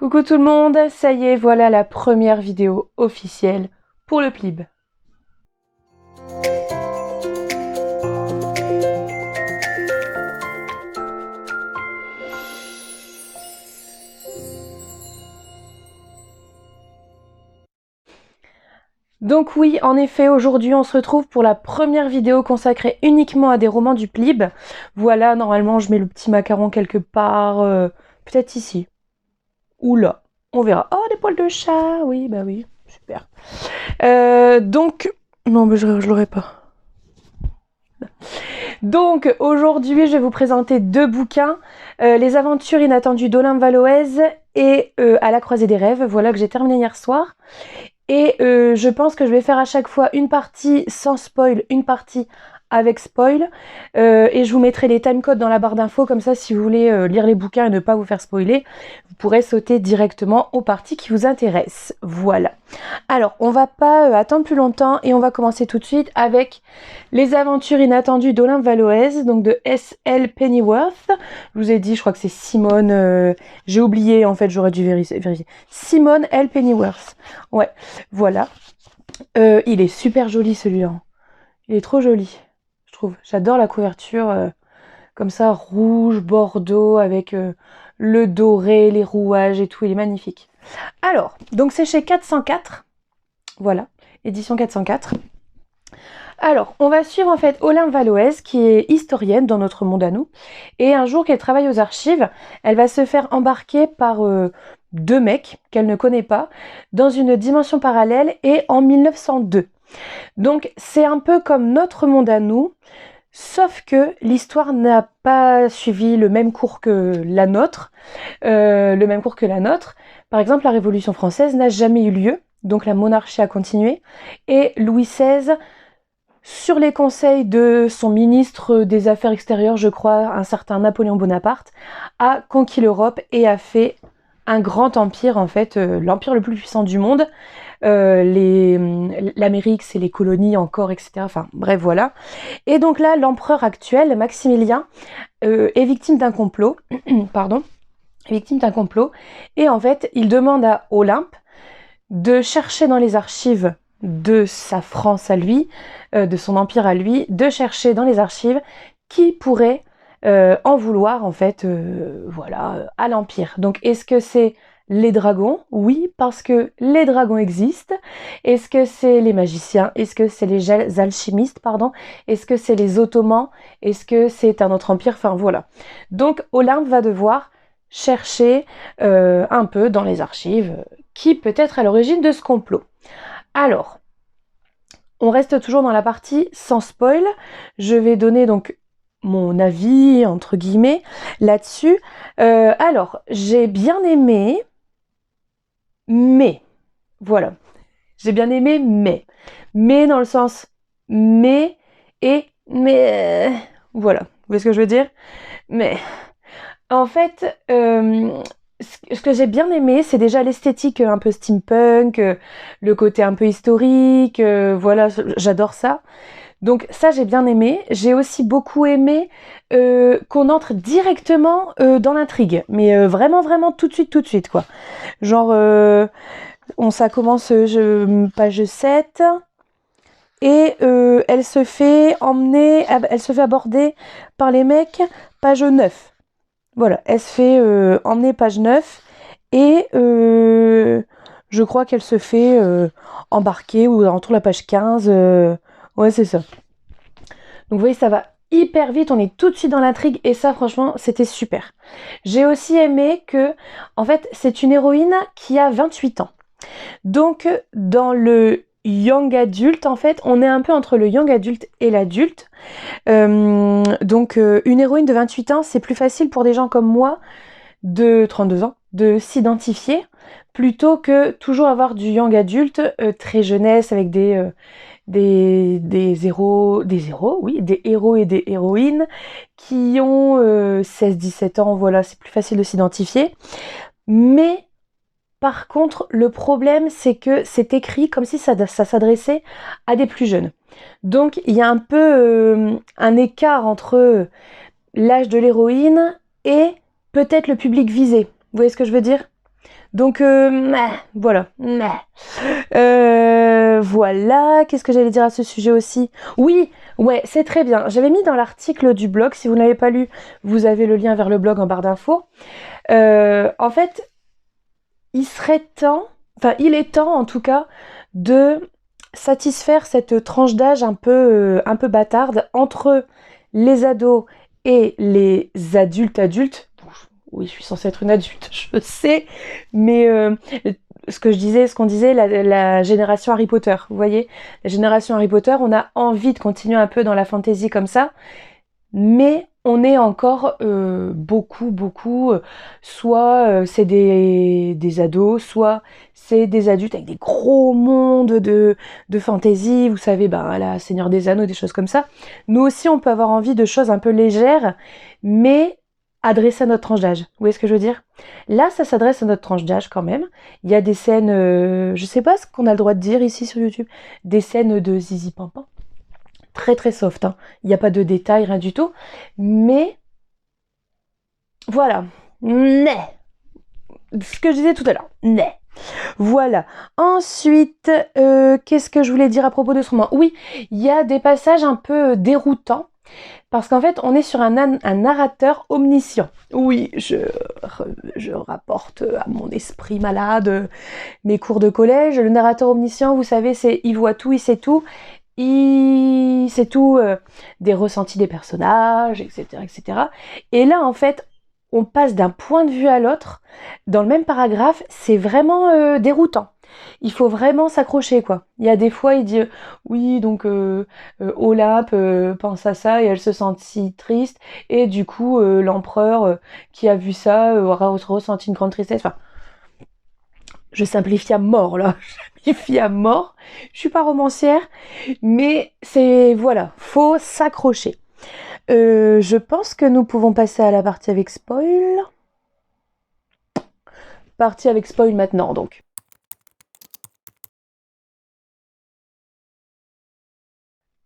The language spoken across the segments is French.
Coucou tout le monde, ça y est, voilà la première vidéo officielle pour le PLIB. Donc oui, en effet, aujourd'hui on se retrouve pour la première vidéo consacrée uniquement à des romans du PLIB. Voilà, normalement je mets le petit macaron quelque part, peut-être ici, ou là, on verra. Oh, des poils de chat, oui, bah oui, super. Donc, non mais je l'aurais pas. Donc aujourd'hui je vais vous présenter deux bouquins, Les aventures inattendues d'Olympe Valoès et À la croisée des rêves, voilà que j'ai terminé hier soir. Et je pense que je vais faire à chaque fois une partie sans spoil, une partie avec spoil. Et je vous mettrai les timecodes dans la barre d'infos, comme ça si vous voulez lire les bouquins et ne pas vous faire spoiler, vous pourrez sauter directement aux parties qui vous intéressent. Voilà. Alors, on va pas attendre plus longtemps et on va commencer tout de suite avec Les aventures inattendues d'Olympe Valoès, donc de S.L. Pennyworth. Je vous ai dit, je crois que c'est Simone, j'ai oublié en fait, j'aurais dû vérifier. Simone L. Pennyworth. Ouais, voilà. Il est super joli celui-là. Il est trop joli, je trouve. J'adore la couverture, comme ça, rouge, bordeaux, avec le doré, les rouages et tout. Il est magnifique. Alors, donc c'est chez 404. Voilà, édition 404. Alors, on va suivre en fait Olympe Valoès, qui est historienne dans notre monde à nous. Et un jour qu'elle travaille aux archives, elle va se faire embarquer par deux mecs qu'elle ne connaît pas dans une dimension parallèle et en 1902. Donc, c'est un peu comme notre monde à nous, sauf que l'histoire n'a pas suivi le même cours que la nôtre. Par exemple, la Révolution française n'a jamais eu lieu, donc la monarchie a continué. Et Louis XVI, sur les conseils de son ministre des Affaires extérieures, je crois, un certain Napoléon Bonaparte, a conquis l'Europe et a fait un grand empire, en fait, l'empire le plus puissant du monde. L'Amérique, c'est les colonies encore, etc. Enfin, bref, voilà. Et donc là, l'empereur actuel, Maximilien, est victime d'un complot. Pardon. Victime d'un complot. Et en fait, il demande à Olympe de chercher dans les archives de sa France à lui, de son empire à lui, de chercher dans les archives qui pourrait en vouloir, en fait, voilà, à l'empire. Donc, est-ce que c'est les dragons? Oui, parce que les dragons existent. Est-ce que c'est les magiciens? Est-ce que c'est les alchimistes, pardon? Est-ce que c'est les Ottomans? Est-ce que c'est un autre empire? Enfin, voilà. Donc, Olympe va devoir chercher un peu dans les archives qui peut être à l'origine de ce complot. Alors, on reste toujours dans la partie sans spoil. Je vais donner donc mon avis, entre guillemets, là-dessus. Alors, j'ai bien aimé, mais, voilà. J'ai bien aimé, mais dans le sens mais et mais. Voilà, vous voyez ce que je veux dire? Mais, en fait, ce que j'ai bien aimé, c'est déjà l'esthétique un peu steampunk, le côté un peu historique, voilà, j'adore ça. Donc ça, j'ai bien aimé. J'ai aussi beaucoup aimé qu'on entre directement dans l'intrigue, mais vraiment, vraiment tout de suite, quoi. Genre, ça commence page 7, et elle se fait aborder par les mecs, page 9. Voilà, elle se fait emmener page 9 et je crois qu'elle se fait embarquer ou autour de la page 15. Ouais, c'est ça. Donc vous voyez, ça va hyper vite, on est tout de suite dans l'intrigue et ça, franchement, c'était super. J'ai aussi aimé que, en fait, c'est une héroïne qui a 28 ans. Donc, dans le young adulte, en fait, on est un peu entre le young adulte et l'adulte. Donc, une héroïne de 28 ans, c'est plus facile pour des gens comme moi, de 32 ans, de s'identifier, plutôt que toujours avoir du young adulte, très jeunesse, avec des héros, oui, des héros et des héroïnes qui ont 16-17 ans, voilà, c'est plus facile de s'identifier. Mais par contre, le problème, c'est que c'est écrit comme si ça s'adressait à des plus jeunes. Donc, il y a un peu un écart entre l'âge de l'héroïne et peut-être le public visé. Vous voyez ce que je veux dire? Donc, voilà. Voilà, qu'est-ce que j'allais dire à ce sujet aussi? Oui, ouais, c'est très bien. J'avais mis dans l'article du blog, si vous n'avez pas lu, vous avez le lien vers le blog en barre d'infos. En fait, il est temps en tout cas de satisfaire cette tranche d'âge un peu bâtarde entre les ados et les adultes. Oui, je suis censée être une adulte, je sais, mais ce qu'on disait, la génération Harry Potter, vous voyez, la génération Harry Potter, on a envie de continuer un peu dans la fantasy comme ça, mais on est encore beaucoup, soit c'est des ados, soit c'est des adultes avec des gros mondes de fantasy, vous savez, ben la Seigneur des Anneaux, des choses comme ça. Nous aussi, on peut avoir envie de choses un peu légères, mais adressées à notre tranche d'âge. Vous voyez ce que je veux dire? Là, ça s'adresse à notre tranche d'âge quand même. Il y a des scènes, je sais pas ce qu'on a le droit de dire ici sur YouTube, des scènes de zizi pampan très très soft, hein. Il n'y a pas de détails, rien du tout. Mais voilà. Mais ce que je disais tout à l'heure. Mais voilà. Ensuite, qu'est-ce que je voulais dire à propos de ce roman? Oui, il y a des passages un peu déroutants. Parce qu'en fait, on est sur un narrateur omniscient. Oui, je rapporte à mon esprit malade mes cours de collège. Le narrateur omniscient, vous savez, il voit tout, il sait tout. C'est tout des ressentis des personnages, etc., etc. Et là, en fait, on passe d'un point de vue à l'autre. Dans le même paragraphe, c'est vraiment déroutant. Il faut vraiment s'accrocher, quoi. Il y a des fois, il dit oui, donc Olap pense à ça et elle se sent si triste. Et du coup, l'empereur qui a vu ça aura ressenti une grande tristesse. Enfin, je simplifie à mort, là. Je simplifie à mort. Je suis pas romancière. Mais c'est, voilà, faut s'accrocher. Je pense que nous pouvons passer à la partie avec spoil. Partie avec spoil maintenant, donc.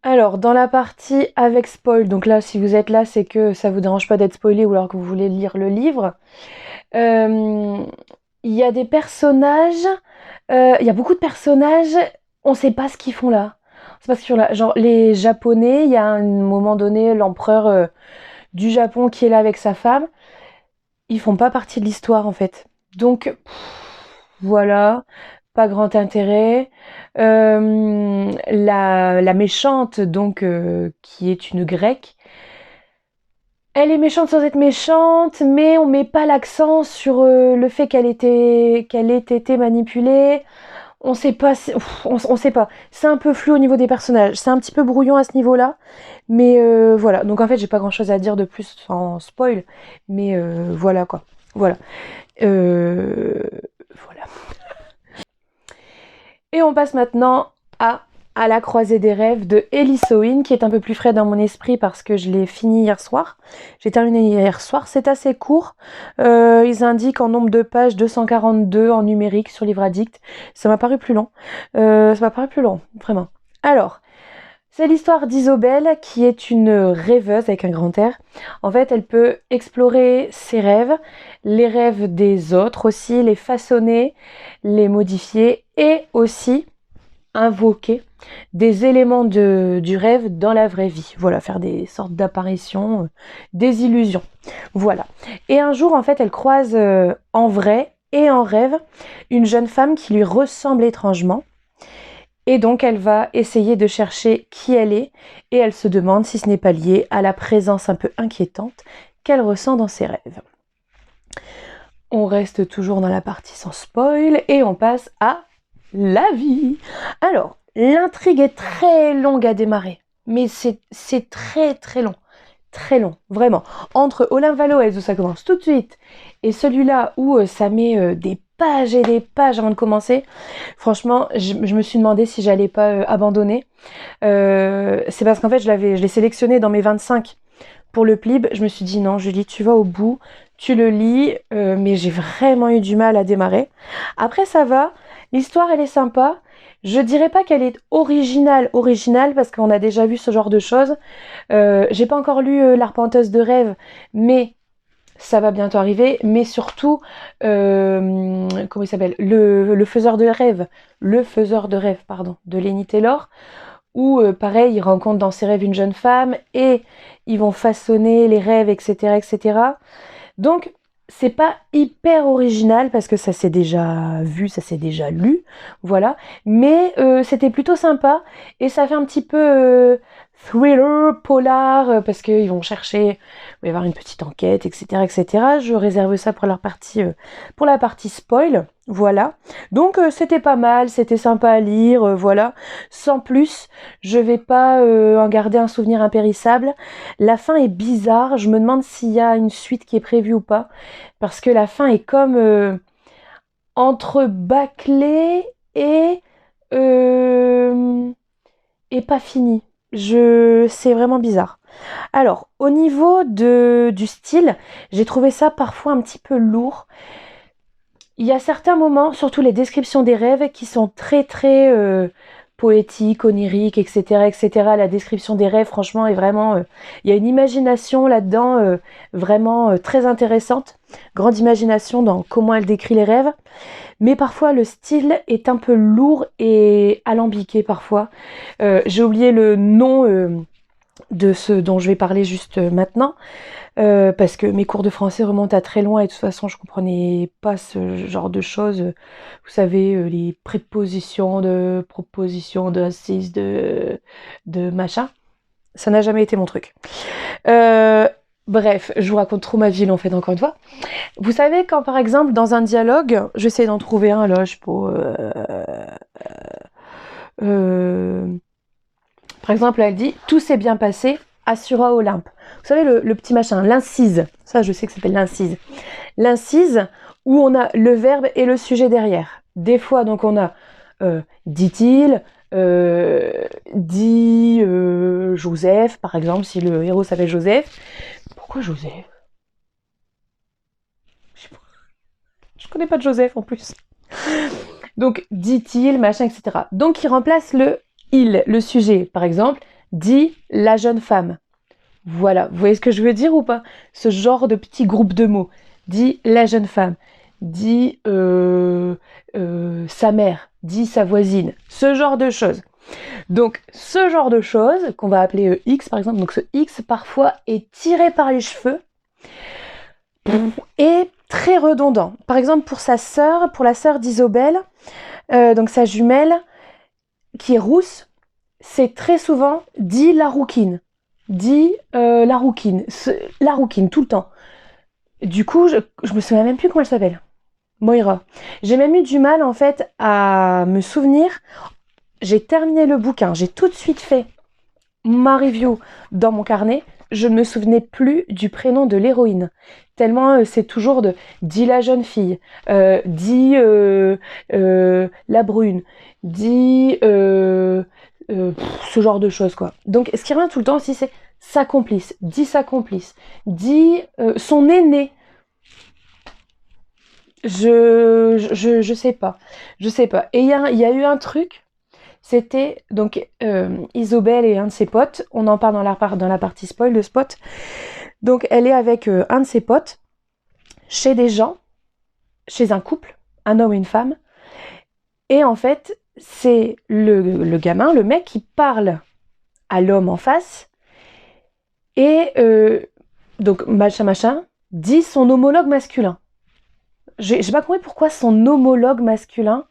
Alors, dans la partie avec spoil, donc là, si vous êtes là, c'est que ça vous dérange pas d'être spoilé ou alors que vous voulez lire le livre. Il y a des personnages, il y a beaucoup de personnages, on sait pas ce qu'ils font là. On sait pas ce qu'ils font là. Genre, les Japonais, il y a un moment donné, l'empereur du Japon qui est là avec sa femme, ils font pas partie de l'histoire en fait. Donc voilà, pas grand intérêt. La méchante, donc qui est une grecque, elle est méchante sans être méchante, mais on met pas l'accent sur le fait qu'elle ait été manipulée. On sait pas, on sait pas. C'est un peu flou au niveau des personnages. C'est un petit peu brouillon à ce niveau-là. Mais voilà. Donc en fait, j'ai pas grand-chose à dire de plus sans spoil. Mais voilà quoi. Voilà. Euh, voilà. Et on passe maintenant à la croisée des rêves de Ellie Soin, qui est un peu plus frais dans mon esprit parce que je l'ai fini hier soir. J'ai terminé hier soir. C'est assez court. Ils indiquent en nombre de pages 242 en numérique sur Livre Addict. Ça m'a paru plus long. Vraiment. Alors, c'est l'histoire d'Isobel, qui est une rêveuse avec un grand R. En fait, elle peut explorer ses rêves, les rêves des autres aussi, les façonner, les modifier et aussi invoquer des éléments du rêve dans la vraie vie. Voilà, faire des sortes d'apparitions, des illusions. Voilà. Et un jour, en fait, elle croise en vrai et en rêve une jeune femme qui lui ressemble étrangement. Et donc, elle va essayer de chercher qui elle est et elle se demande si ce n'est pas lié à la présence un peu inquiétante qu'elle ressent dans ses rêves. On reste toujours dans la partie sans spoil et on passe à la vie. Alors, l'intrigue est très longue à démarrer, mais c'est très très long. Très long, vraiment. Entre Olin Valoès, où ça commence tout de suite, et celui-là où ça met des pages et des pages avant de commencer, franchement, je me suis demandé si j'allais pas abandonner. C'est parce qu'en fait, je l'ai sélectionné dans mes 25 pour le PLIB. Je me suis dit non, Julie, tu vas au bout, tu le lis, mais j'ai vraiment eu du mal à démarrer. Après, ça va. L'histoire, elle est sympa. Je dirais pas qu'elle est originale, parce qu'on a déjà vu ce genre de choses. J'ai pas encore lu L'Arpenteuse de rêve, mais ça va bientôt arriver, mais surtout, comment il s'appelle, le faiseur de rêve, pardon, de Lenny Taylor, où pareil, il rencontre dans ses rêves une jeune femme et ils vont façonner les rêves, etc., etc. Donc, c'est pas hyper original parce que ça s'est déjà vu, ça s'est déjà lu, voilà. Mais c'était plutôt sympa et ça fait un petit peu thriller, polar, parce qu'ils vont chercher, il va y avoir une petite enquête, etc., etc. Je réserve ça pour la partie spoil, voilà. Donc c'était pas mal, c'était sympa à lire, voilà. Sans plus, je vais pas en garder un souvenir impérissable. La fin est bizarre, je me demande s'il y a une suite qui est prévue ou pas, parce que la fin est comme entre bâclée euh, et pas finie. C'est vraiment bizarre. Alors, au niveau du style, j'ai trouvé ça parfois un petit peu lourd. Il y a certains moments, surtout les descriptions des rêves, qui sont très très poétiques, oniriques, etc., etc. La description des rêves, franchement, est vraiment... il y a une imagination là-dedans vraiment très intéressante. Grande imagination dans comment elle décrit les rêves. Mais parfois, le style est un peu lourd et alambiqué parfois. J'ai oublié le nom de ce dont je vais parler juste maintenant. Parce que mes cours de français remontent à très loin et de toute façon je comprenais pas ce genre de choses. Vous savez, les prépositions de propositions, d'incise, de machin. Ça n'a jamais été mon truc. Euh, Bref, je vous raconte trop ma vie en fait encore une fois. Vous savez quand par exemple dans un dialogue, j'essaie d'en trouver un là, je sais pas. Euh, Par exemple, elle dit tout s'est bien passé, assura Olympe. Vous savez, le petit machin, l'incise. Ça, je sais que ça s'appelle l'incise. L'incise, où on a le verbe et le sujet derrière. Des fois, donc, on a dit-il, dit Joseph, par exemple, si le héros s'appelle Joseph. Pourquoi Joseph? Je connais pas de Joseph en plus. Donc, dit-il, machin, etc. Donc, il remplace le sujet. Par exemple, dit la jeune femme. Voilà, vous voyez ce que je veux dire ou pas? Ce genre de petit groupe de mots. Dit la jeune femme, dit sa mère, dit sa voisine, ce genre de choses. Donc ce genre de choses, qu'on va appeler X par exemple, donc ce X parfois est tiré par les cheveux et très redondant. Par exemple pour la sœur d'Isobel, donc sa jumelle, qui est rousse, c'est très souvent dit la rouquine. Dit la rouquine. La rouquine, tout le temps. Du coup, je me souviens même plus comment elle s'appelle. Moira. J'ai même eu du mal, en fait, à me souvenir. J'ai terminé le bouquin. J'ai tout de suite fait ma review dans mon carnet. Je ne me souvenais plus du prénom de l'héroïne. Tellement c'est toujours de dit la jeune fille, dit la brune, dit ce genre de choses quoi. Donc ce qui revient tout le temps aussi c'est sa complice, dit son aîné. Je sais pas, Et il y a eu un truc, c'était donc Isobel et un de ses potes. On en parle dans la partie spoil de Spot. Donc elle est avec un de ses potes chez des gens, chez un couple, un homme et une femme. Et en fait, c'est le gamin, le mec qui parle à l'homme en face. Et donc machin, dit son homologue masculin. J'ai pas compris pourquoi son homologue masculin.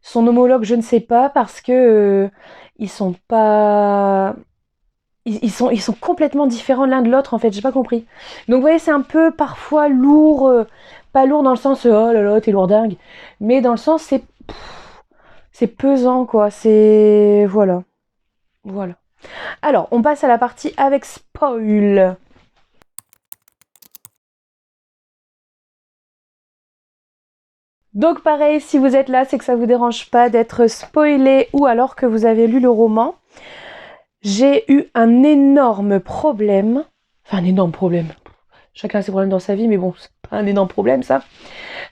Son homologue, je ne sais pas, parce que ils sont pas... Ils sont complètement différents l'un de l'autre, en fait, j'ai pas compris. Donc, vous voyez, c'est un peu parfois lourd, pas lourd dans le sens, oh là là, t'es lourdingue, mais dans le sens, c'est pesant, quoi, c'est... Voilà. Voilà. Alors, on passe à la partie avec spoil. Donc, pareil, si vous êtes là, c'est que ça vous dérange pas d'être spoilé ou alors que vous avez lu le roman. J'ai eu un énorme problème. Enfin, un énorme problème. Chacun a ses problèmes dans sa vie, mais bon, c'est pas un énorme problème, ça.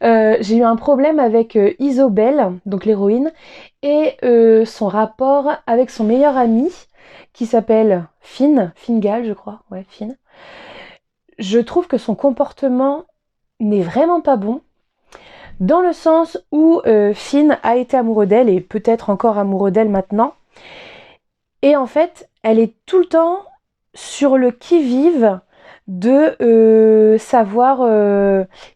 J'ai eu un problème avec Isobel, donc l'héroïne, et son rapport avec son meilleur ami, qui s'appelle Fingal, je crois. Ouais, Finn. je trouve que son comportement n'est vraiment pas bon, dans le sens où Finn a été amoureux d'elle et peut-être encore amoureux d'elle maintenant. Et en fait, elle est tout le temps sur le qui-vive de savoir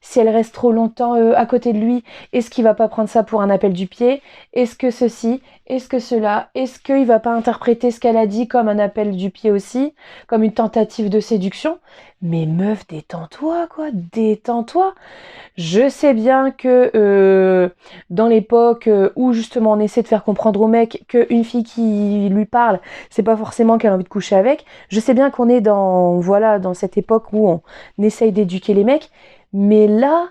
si elle reste trop longtemps à côté de lui, est-ce qu'il va pas prendre ça pour un appel du pied, est-ce que ceci, est-ce que cela, est-ce qu'il va pas interpréter ce qu'elle a dit comme un appel du pied aussi, comme une tentative de séduction. Mais meuf, détends-toi quoi, détends-toi. Je sais bien que dans l'époque où justement on essaie de faire comprendre au mec qu'une fille qui lui parle, c'est pas forcément qu'elle a envie de coucher avec. Je sais bien qu'on est dans cette époque où on essaye d'éduquer les mecs, mais là,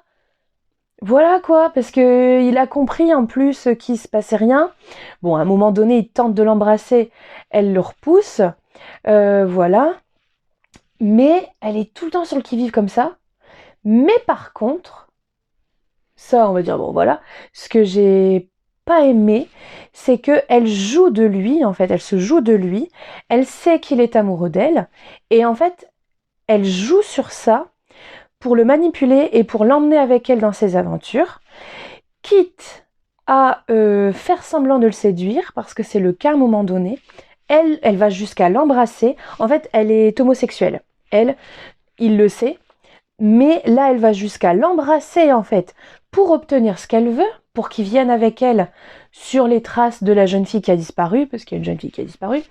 voilà quoi, parce que il a compris en plus qu'il se passait rien. Bon, à un moment donné, il tente de l'embrasser, elle le repousse, voilà. Mais elle est tout le temps sur le qui-vive comme ça. Mais par contre, ça, on va dire, bon voilà, ce que j'ai pas aimé, c'est que elle joue de lui, en fait, elle se joue de lui, elle sait qu'il est amoureux d'elle, et en fait, elle joue sur ça pour le manipuler et pour l'emmener avec elle dans ses aventures, quitte à faire semblant de le séduire, parce que c'est le cas à un moment donné. Elle va jusqu'à l'embrasser. En fait, elle est homosexuelle. Elle, il le sait, mais là, elle va jusqu'à l'embrasser, en fait, pour obtenir ce qu'elle veut, pour qu'il vienne avec elle sur les traces de la jeune fille qui a disparu, parce qu'il y a une jeune fille qui a disparu,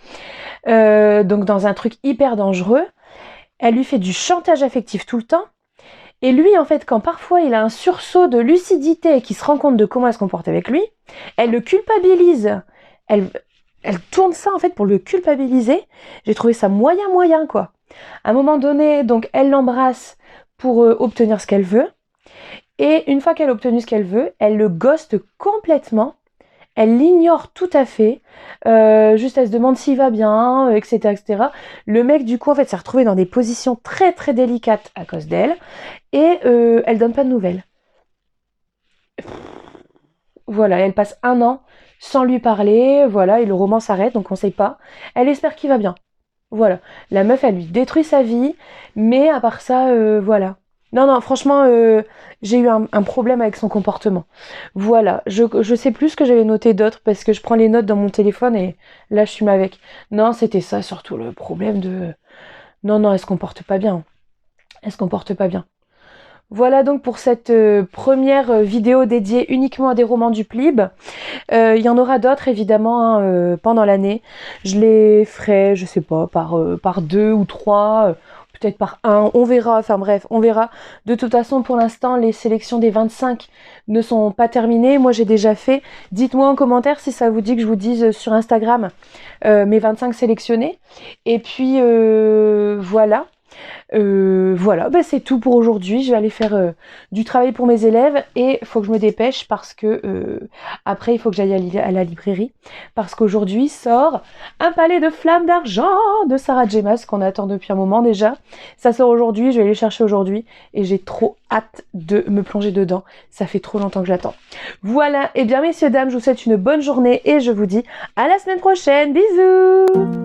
donc dans un truc hyper dangereux. Elle lui fait du chantage affectif tout le temps, et lui, en fait, quand parfois il a un sursaut de lucidité et qu'il se rend compte de comment elle se comporte avec lui, elle le culpabilise. Elle tourne ça, en fait, pour le culpabiliser. J'ai trouvé ça moyen, quoi. À un moment donné, donc, elle l'embrasse pour obtenir ce qu'elle veut. Et une fois qu'elle a obtenu ce qu'elle veut, elle le ghoste complètement. Elle l'ignore tout à fait. Juste, elle se demande s'il va bien, etc., etc. Le mec, du coup, en fait, s'est retrouvé dans des positions très, très délicates à cause d'elle. Et elle donne pas de nouvelles. Voilà, elle passe 1 an sans lui parler. Voilà, et le roman s'arrête, donc on sait pas. Elle espère qu'il va bien. Voilà. La meuf, elle lui détruit sa vie. Mais à part ça, voilà. Non, franchement, j'ai eu un problème avec son comportement. Voilà, je sais plus ce que j'avais noté d'autre parce que je prends les notes dans mon téléphone et là je suis avec. Non, c'était ça surtout le problème de... Non, elle se comporte pas bien. Elle se comporte pas bien. Voilà donc pour cette première vidéo dédiée uniquement à des romans du Plib. Il y en aura d'autres évidemment hein, pendant l'année. Je les ferai, je sais pas, par 2 ou 3, peut-être par 1, on verra, enfin bref, on verra. De toute façon, pour l'instant, les sélections des 25 ne sont pas terminées. Moi, j'ai déjà fait. Dites-moi en commentaire si ça vous dit que je vous dise sur Instagram mes 25 sélectionnés. Et puis, voilà. Voilà, bah c'est tout pour aujourd'hui. Je vais aller faire du travail pour mes élèves et il faut que je me dépêche parce que après il faut que j'aille à la librairie parce qu'aujourd'hui sort Un palais de flammes d'argent de Sarah J. Maas qu'on attend depuis un moment déjà. Ça sort aujourd'hui, je vais aller le chercher aujourd'hui et j'ai trop hâte de me plonger dedans. Ça fait trop longtemps que j'attends. Voilà, et bien messieurs dames, je vous souhaite une bonne journée et je vous dis à la semaine prochaine. Bisous.